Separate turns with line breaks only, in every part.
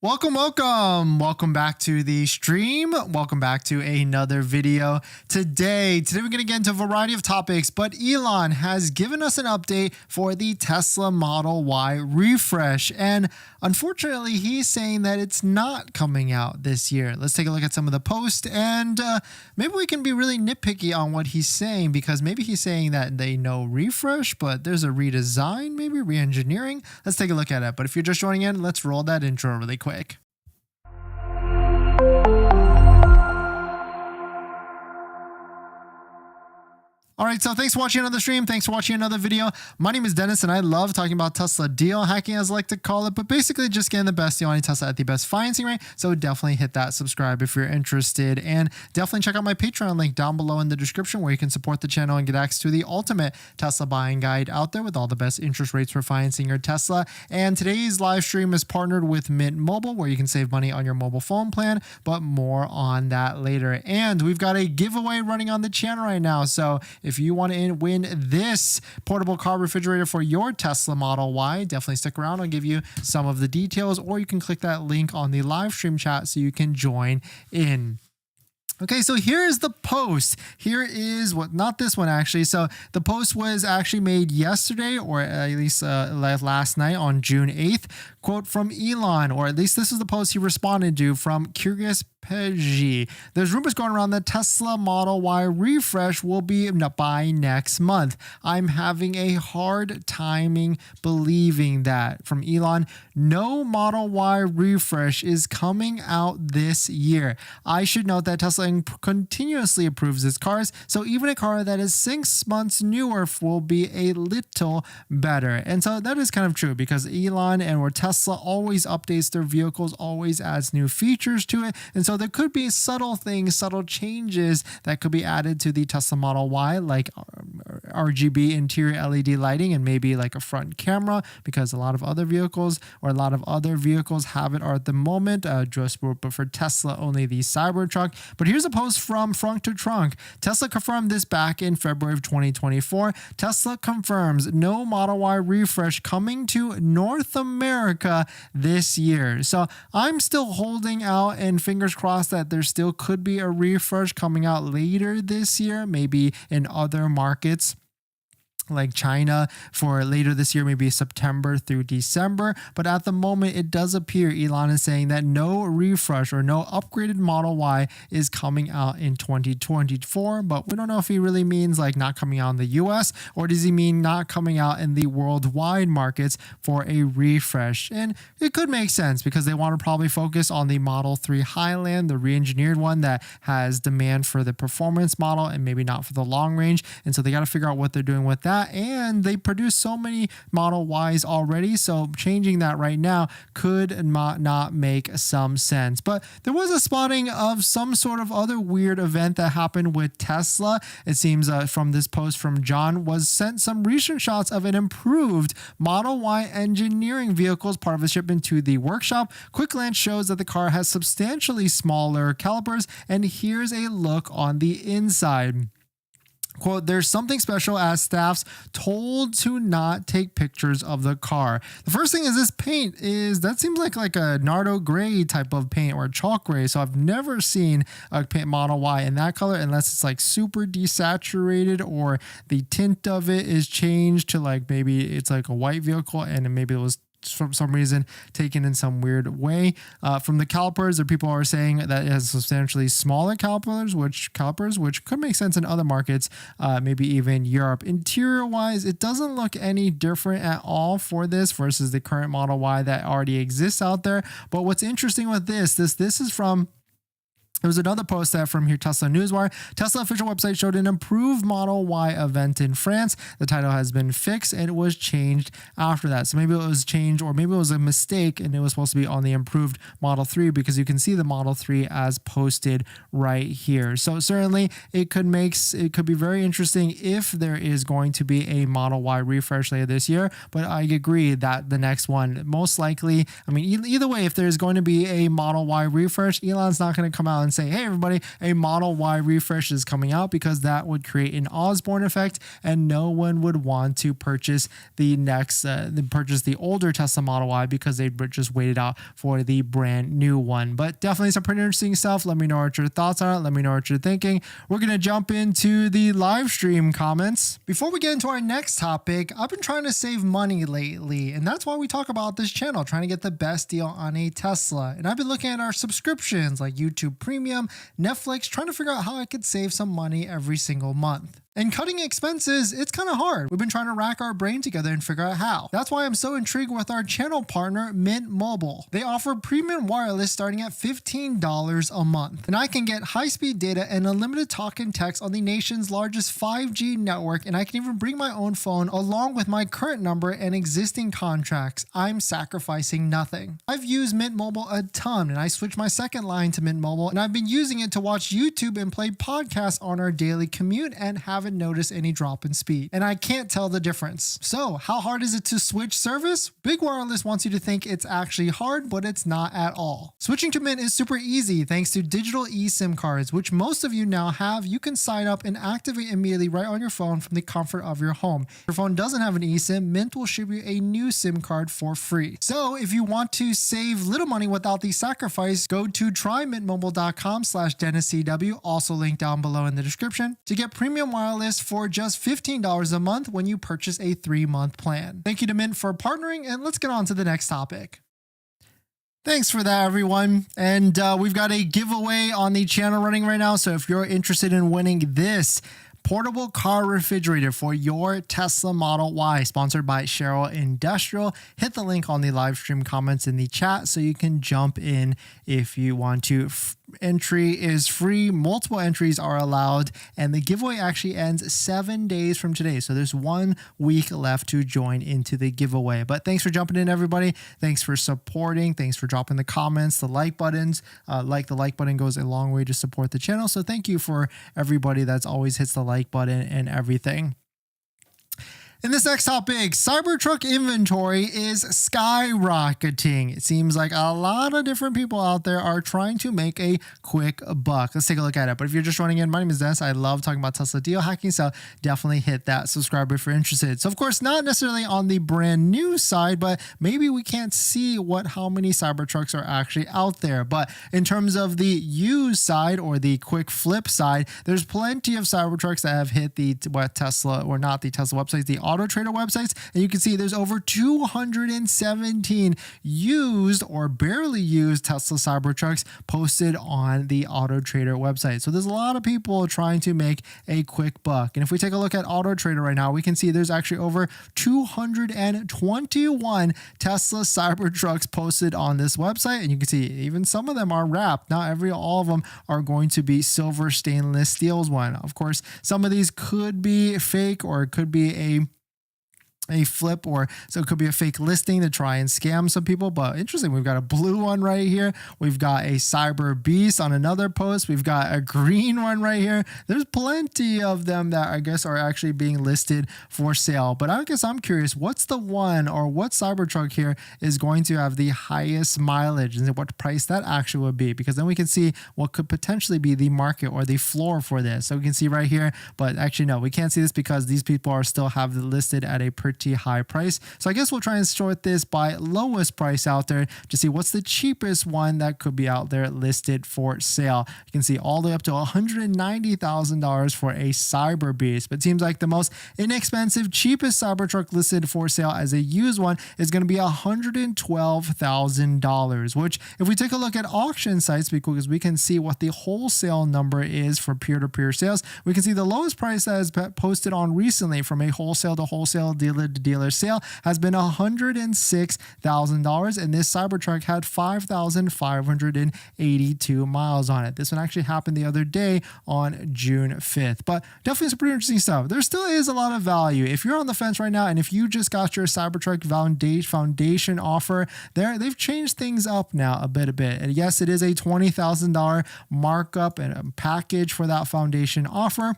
Welcome back to the stream. Welcome back to another video. Today we're going to get into a variety of topics, but Elon has given us an update for the Tesla Model Y refresh. And unfortunately, he's saying that it's not coming out this year. Let's take a look at some of the posts, and maybe we can be really nitpicky on what he's saying, because maybe he's saying that they know refresh, but there's a redesign, maybe re-engineering. Let's take a look at it. But if you're just joining in, let's roll that intro really quick. All right, so thanks for watching another stream. Thanks for watching another video. My name is Dennis, and I love talking about Tesla deal hacking, as I like to call it, but basically just getting the best deal on Tesla at the best financing rate. So definitely hit that subscribe if you're interested, and definitely check out my Patreon link down below in the description, where you can support the channel and get access to the ultimate Tesla buying guide out there with all the best interest rates for financing your Tesla. And today's live stream is partnered with Mint Mobile, where you can save money on your mobile phone plan, but more on that later. And we've got a giveaway running on the channel right now. So if you want to win this portable car refrigerator for your Tesla Model Y, definitely stick around. I'll give you some of the details, or you can click that link on the live stream chat so you can join in. Okay, so here is the post. Here is not this one actually. So the post was actually made yesterday, or at least last night on June 8th. Quote from Elon, or at least this is the post he responded to from Curious Peggy. There's rumors going around that Tesla Model Y refresh will be by next month. I'm having a hard timing believing that. From Elon, no Model Y refresh is coming out this year. I should note that Tesla continuously improves its cars, so even a car that is 6 months newer will be a little better. And so that is kind of true, because Elon or Tesla always updates their vehicles, always adds new features to it. And so there could be subtle things, subtle changes that could be added to the Tesla Model Y, like RGB interior LED lighting, and maybe like a front camera, because a lot of other vehicles have it at the moment, but for Tesla only the Cybertruck. But here's a post from Frunk to Trunk. Tesla confirmed this back in February of 2024. Tesla confirms no Model Y refresh coming to North America this year. So I'm still holding out, and fingers crossed that there still could be a refresh coming out later this year, maybe in other markets like China for later this year, maybe September through December. But at the moment, it does appear Elon is saying that no refresh or no upgraded Model Y is coming out in 2024. But we don't know if he really means like not coming out in the US, or does he mean not coming out in the worldwide markets for a refresh? And it could make sense, because they want to probably focus on the Model 3 Highland, the re-engineered one that has demand for the performance model and maybe not for the long range. And so they got to figure out what they're doing with that. And they produce so many Model Ys already, so changing that right now could not make some sense. But there was a spotting of some sort of other weird event that happened with Tesla. It seems from this post from John was sent some recent shots of an improved Model Y engineering vehicle as part of a shipment to the workshop. Quick glance shows that the car has substantially smaller calipers, and here's a look on the inside. Quote, there's something special as staff's told to not take pictures of the car. The first thing is this paint that seems like a Nardo gray type of paint, or a chalk gray. So I've never seen a paint Model Y in that color, unless it's like super desaturated, or the tint of it is changed to like, maybe it's like a white vehicle and maybe it was for some reason taken in some weird way. From the calipers, there people are saying that it has substantially smaller calipers, which could make sense in other markets, maybe even Europe. Interior wise, it doesn't look any different at all for this versus the current Model Y that already exists out there. But what's interesting with this is from There was another post that from here, Tesla Newswire. Tesla official website showed an improved Model Y event in France. The title has been fixed and it was changed after that. So maybe it was changed, or maybe it was a mistake and it was supposed to be on the improved Model 3, because you can see the Model 3 as posted right here. So certainly it could be very interesting if there is going to be a Model Y refresh later this year. But I agree that the next one, most likely, I mean, either way, if there's going to be a Model Y refresh, Elon's not going to come out and and say, hey, everybody, a Model Y refresh is coming out, because that would create an Osborne effect and no one would want to purchase the older Tesla Model Y because they just waited out for the brand new one. But definitely some pretty interesting stuff. Let me know what your thoughts are. Let me know what you're thinking. We're going to jump into the live stream comments. Before we get into our next topic, I've been trying to save money lately, and that's why we talk about this channel, trying to get the best deal on a Tesla. And I've been looking at our subscriptions like YouTube Premium, Netflix, trying to figure out how I could save some money every single month. And cutting expenses, it's kind of hard. We've been trying to rack our brain together and figure out how. That's why I'm so intrigued with our channel partner, Mint Mobile. They offer premium wireless starting at $15 a month. And I can get high-speed data and unlimited talk and text on the nation's largest 5G network, and I can even bring my own phone along with my current number and existing contracts. I'm sacrificing nothing. I've used Mint Mobile a ton, and I switched my second line to Mint Mobile, and I've been using it to watch YouTube and play podcasts on our daily commute and haven't noticed any drop in speed. And I can't tell the difference. So how hard is it to switch service? Big Wireless wants you to think it's actually hard, but it's not at all. Switching to Mint is super easy thanks to digital eSIM cards, which most of you now have. You can sign up and activate immediately right on your phone from the comfort of your home. If your phone doesn't have an eSIM, Mint will ship you a new SIM card for free. So if you want to save little money without the sacrifice, go to trymintmobile.com/DennisCW, also linked down below in the description, to get premium wireless for just $15 a month when you purchase a 3-month plan. Thank you to Mint for partnering, and let's get on to the next topic. Thanks for that, everyone. And we've got a giveaway on the channel running right now. So if you're interested in winning this portable car refrigerator for your Tesla Model Y, sponsored by Cheryl Industrial, hit the link on the live stream comments in the chat so you can jump in if you want to. Entry is free, multiple entries are allowed, and the giveaway actually ends 7 days from today. So there's 1 week left to join into the giveaway. But thanks for jumping in, everybody. Thanks for supporting. Thanks for dropping the comments, the like buttons. The like button goes a long way to support the channel. So thank you for everybody that's always hits the like button and everything. In this next topic, Cybertruck inventory is skyrocketing. It seems like a lot of different people out there are trying to make a quick buck. Let's take a look at it. But if you're just joining in, my name is Dennis. I love talking about Tesla deal hacking, so definitely hit that subscribe if you're interested. So of course, not necessarily on the brand new side, but maybe we can't see how many Cybertrucks are actually out there. But in terms of the used side or the quick flip side, there's plenty of Cybertrucks that have hit the Tesla, or not the Tesla websites, the Auto Trader websites, and you can see there's over 217 used or barely used Tesla Cybertrucks posted on the Auto Trader website. So there's a lot of people trying to make a quick buck. And if we take a look at Auto Trader right now, we can see there's actually over 221 Tesla Cybertrucks posted on this website, and you can see even some of them are wrapped. Not all of them are going to be silver stainless steels one. Of course, some of these could be fake, or it could be a flip, or so it could be a fake listing to try and scam some people. But interesting, we've got a blue one right here, we've got a Cyber Beast on another post, we've got a green one right here. There's plenty of them that I guess are actually being listed for sale. But I guess I'm curious, what's the one, or what Cybertruck here is going to have the highest mileage, and what price that actually would be, because then we can see what could potentially be the market or the floor for this. So we can see right here, but actually no, we can't see this because these people are still have it listed at a pretty high price. So I guess we'll try and sort this by lowest price out there to see what's the cheapest one that could be out there listed for sale. You can see all the way up to $190,000 for a Cyber Beast, but it seems like the most inexpensive, cheapest Cybertruck listed for sale as a used one is going to be $112,000, which if we take a look at auction sites, because we can see what the wholesale number is for peer-to-peer sales, we can see the lowest price that is posted on recently from a wholesale to wholesale, dealer to dealer sale has been $106,000, and this Cybertruck had 5,582 miles on it. This one actually happened the other day on June 5th, but definitely some pretty interesting stuff. There still is a lot of value. If you're on the fence right now, and if you just got your Cybertruck foundation offer, they've changed things up now a bit. And yes, it is a $20,000 markup and a package for that foundation offer.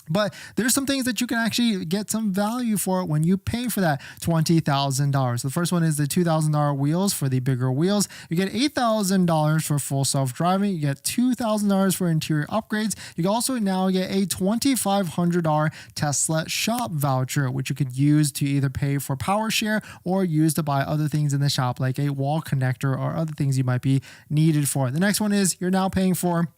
But there's some things that you can actually get some value for when you pay for that $20,000. The first one is the $2,000 wheels for the bigger wheels. You get $8,000 for full self-driving. You get $2,000 for interior upgrades. You can also now get a $2,500 Tesla shop voucher, which you could use to either pay for power share or use to buy other things in the shop, like a wall connector or other things you might be needed for. The next one is you're now paying for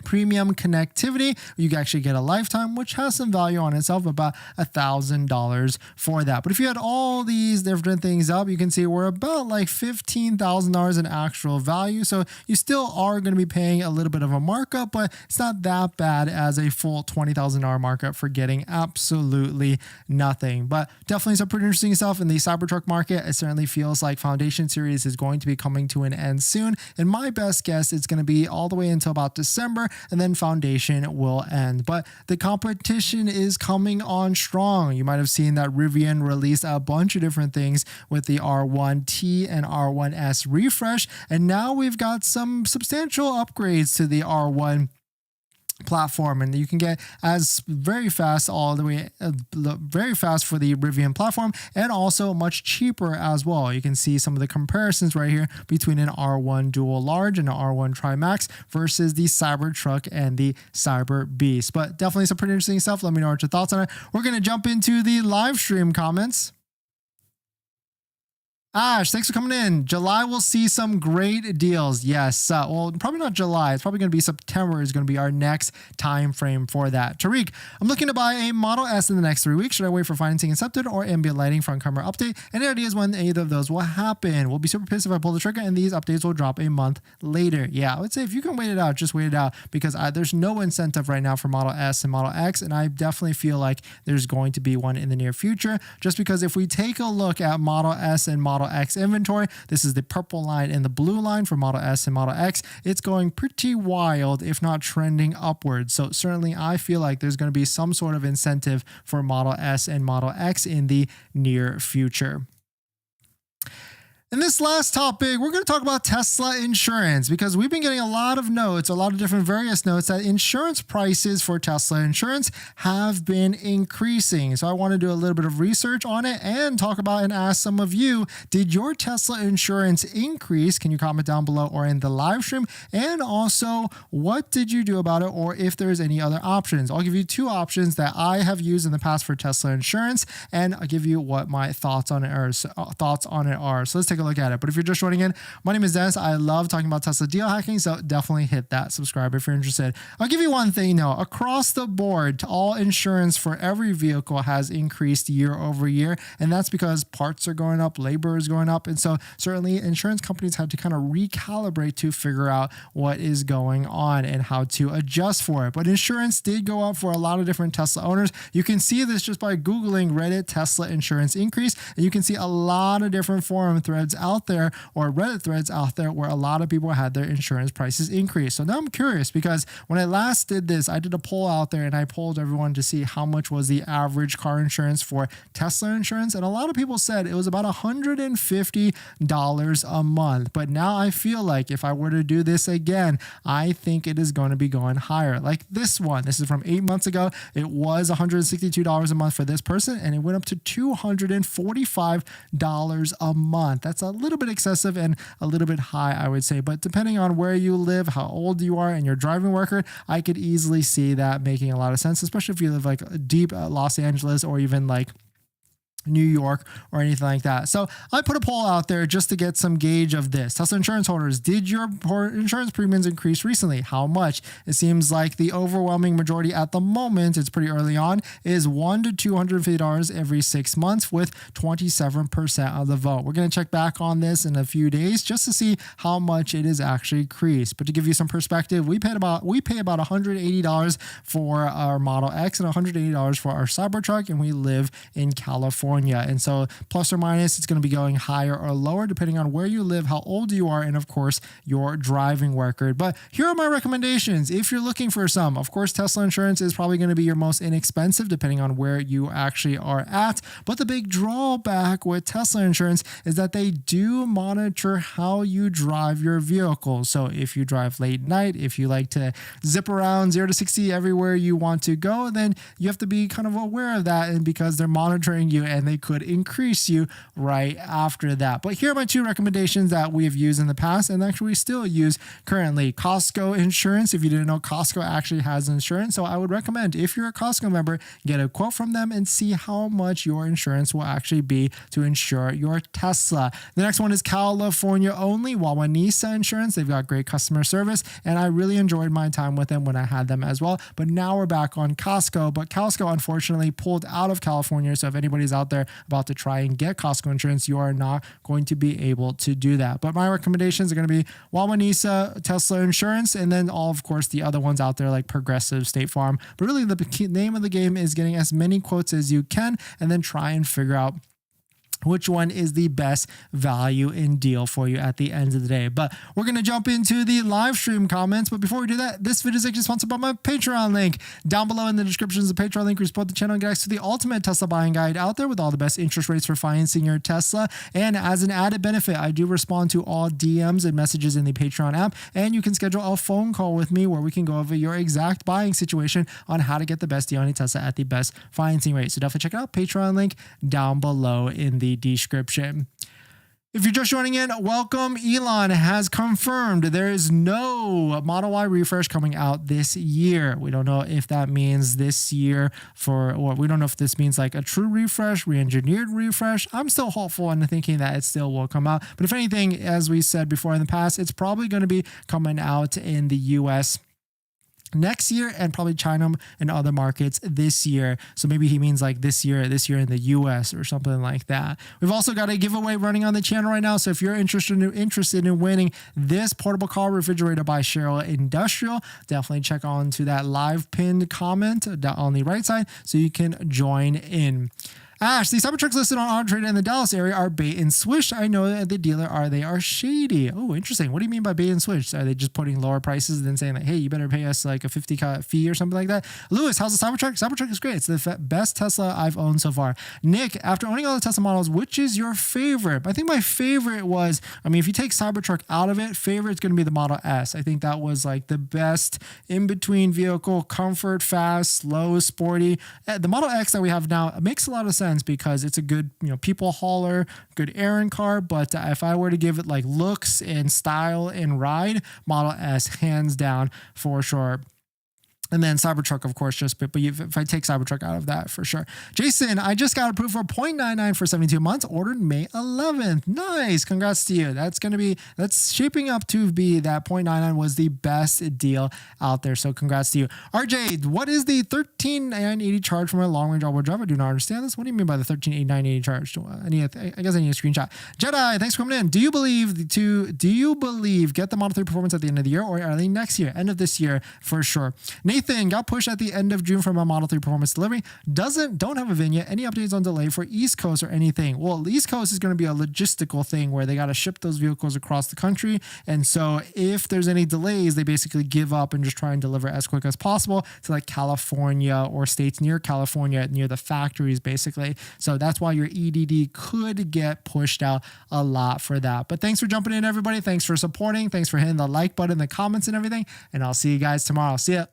premium connectivity. You can actually get a lifetime, which has some value on itself, about $1,000 for that. But if you had all these different things up, you can see we're about like $15,000 in actual value. So you still are going to be paying a little bit of a markup, but it's not that bad as a full $20,000 markup for getting absolutely nothing. But definitely some pretty interesting stuff in the Cybertruck market. It certainly feels like Foundation Series is going to be coming to an end soon. And my best guess, it's going to be all the way until about December, and then Foundation will end. But the competition is coming on strong. You might have seen that Rivian released a bunch of different things with the R1T and R1S refresh, and now we've got some substantial upgrades to the R1 platform, and you can get as very fast all the way very fast for the Rivian platform, and also much cheaper as well. You can see some of the comparisons right here between an R1 Dual Large and an R1 Tri-Max versus the Cybertruck and the Cyber Beast. But definitely some pretty interesting stuff. Let me know what your thoughts on it. We're going to jump into the live stream comments. Ash, thanks for coming in. July will see some great deals. Yes. Well, probably not July. It's probably going to be September is going to be our next time frame for that. Tariq, I'm looking to buy a Model S in the next 3 weeks. Should I wait for financing accepted or ambient lighting front camera update? Any ideas when either of those will happen? We'll be super pissed if I pull the trigger and these updates will drop a month later. Yeah, I would say if you can wait it out, just wait it out, because there's no incentive right now for Model S and Model X, and I definitely feel like there's going to be one in the near future, just because if we take a look at Model S and Model X inventory, this is the purple line and the blue line for Model S and Model X. It's going pretty wild, if not trending upwards. So certainly I feel like there's going to be some sort of incentive for Model S and Model X in the near future. In this last topic, we're going to talk about Tesla insurance, because we've been getting a lot of notes, a lot of different various notes that insurance prices for Tesla insurance have been increasing. So I want to do a little bit of research on it and talk about and ask some of you, did your Tesla insurance increase? Can you comment down below or in the live stream? And also, what did you do about it, or if there's any other options? I'll give you two options that I have used in the past for Tesla insurance, and I'll give you what my thoughts on it are. So let's take a look at it. But if you're just joining in, my name is Dennis. I love talking about Tesla deal hacking, so definitely hit that subscribe if you're interested. I'll give you one thing though. Across the board, all insurance for every vehicle has increased year over year, and that's because parts are going up, labor is going up, and so certainly insurance companies had to kind of recalibrate to figure out what is going on and how to adjust for it. But insurance did go up for a lot of different Tesla owners. You can see this just by Googling Reddit Tesla insurance increase, and you can see a lot of different forum threads out there or Reddit threads out there where a lot of people had their insurance prices increase. So now I'm curious, because when I last did this, I did a poll out there and I polled everyone to see how much was the average car insurance for Tesla insurance, and a lot of people said it was about $150 a month. But now I feel like if I were to do this again, I think it is going to be going higher. Like this one, this is from 8 months ago. It was $162 a month for this person, and it went up to $245 a month. That's a little bit excessive and a little bit high, I would say, but depending on where you live, how old you are, and your driving record, I could easily see that making a lot of sense, especially if you live like deep Los Angeles or even like New York or anything like that. So I put a poll out there just to get some gauge of this. Tesla insurance holders, did your insurance premiums increase recently? How much? It seems like the overwhelming majority at the moment, it's pretty early on, is $100 to $250 every 6 months, with 27% of the vote. We're going to check back on this in a few days just to see how much it is actually increased. But to give you some perspective, we pay about $180 for our Model X and $180 for our Cybertruck, and we live in California. California. And so plus or minus, it's going to be going higher or lower depending on where you live, how old you are, and of course, your driving record. But here are my recommendations if you're looking for some. Of course, Tesla insurance is probably going to be your most inexpensive depending on where you actually are at. But the big drawback with Tesla insurance is that they do monitor how you drive your vehicle. So if you drive late night, if you like to zip around 0 to 60 everywhere you want to go, then you have to be kind of aware of that, and because they're monitoring you and they could increase you right after that. But here are my two recommendations that we have used in the past and actually we still use currently. Costco insurance. If you didn't know, Costco actually has insurance. So I would recommend, if you're a Costco member, get a quote from them and see how much your insurance will actually be to insure your Tesla. The next one is California only, Wawanesa Insurance. They've got great customer service and I really enjoyed my time with them when I had them as well. But now we're back on Costco, but Costco unfortunately pulled out of California. So if anybody's out there about to try and get Costco insurance, you are not going to be able to do that. But my recommendations are going to be Wawanesa, Tesla insurance, and then all, of course, the other ones out there like Progressive, State Farm. But really the name of the game is getting as many quotes as you can and then try and figure out which one is the best value and deal for you at the end of the day. But we're going to jump into the live stream comments. But before we do that, this video is actually sponsored by my Patreon link. Down below in the description is the Patreon link where you support the channel and get access to the ultimate Tesla buying guide out there with all the best interest rates for financing your Tesla. And as an added benefit, I do respond to all DMs and messages in the Patreon app. And you can schedule a phone call with me where we can go over your exact buying situation on how to get the best deal on a Tesla at the best financing rate. So definitely check it out. Patreon link down below in the description. If you're just joining in, welcome. Elon has confirmed there is no Model Y refresh coming out this year. We don't know if that means this year or we don't know if this means like a true refresh, re-engineered refresh. I'm still hopeful and thinking that it still will come out. But if anything, as we said before in the past, it's probably going to be coming out in the US next year and probably China and other markets this year. So maybe he means like this year in the US or something like that. We've also got a giveaway running on the channel right now. So if you're interested in winning this portable car refrigerator by Cheryl Industrial, definitely check on to that live pinned comment on the right side so you can join in. Ash, the Cybertrucks listed on Auto Trader in the Dallas area are bait and switch. I know that the dealer they are shady. Oh, interesting. What do you mean by bait and switch? Are they just putting lower prices and then saying like, hey, you better pay us like a 50 fee or something like that? Lewis, how's the Cybertruck? Cybertruck is great. It's the best Tesla I've owned so far. Nick, after owning all the Tesla models, which is your favorite? I think my favorite was, if you take Cybertruck out of it, favorite's going to be the Model S. I think that was like the best in-between vehicle, comfort, fast, slow, sporty. The Model X that we have now makes a lot of sense because it's a good, people hauler, good errand car. But if I were to give it like looks and style and ride, Model S hands down for sure. And then Cybertruck, of course, but if I take Cybertruck out of that, for sure. Jason, I just got approved for 0.99 for 72 months, ordered May 11th. Nice. Congrats to you. That's shaping up to be that 0.99 was the best deal out there. So congrats to you. RJ, what is the $13,980 charge for my long range all-wheel drive? I do not understand this. What do you mean by the $13,980 charge? I guess I need a screenshot. Jedi, thanks for coming in. Do you believe get the Model 3 Performance at the end of the year or early next year? End of this year for sure. Nathan got pushed at the end of June for my Model 3 Performance delivery. Don't have a VIN yet. Any updates on delay for East Coast or anything? Well, the East Coast is going to be a logistical thing where they got to ship those vehicles across the country. And so if there's any delays, they basically give up and just try and deliver as quick as possible to like California or states near California, near the factories, basically. So that's why your EDD could get pushed out a lot for that. But thanks for jumping in, everybody. Thanks for supporting. Thanks for hitting the like button, the comments and everything. And I'll see you guys tomorrow. See ya.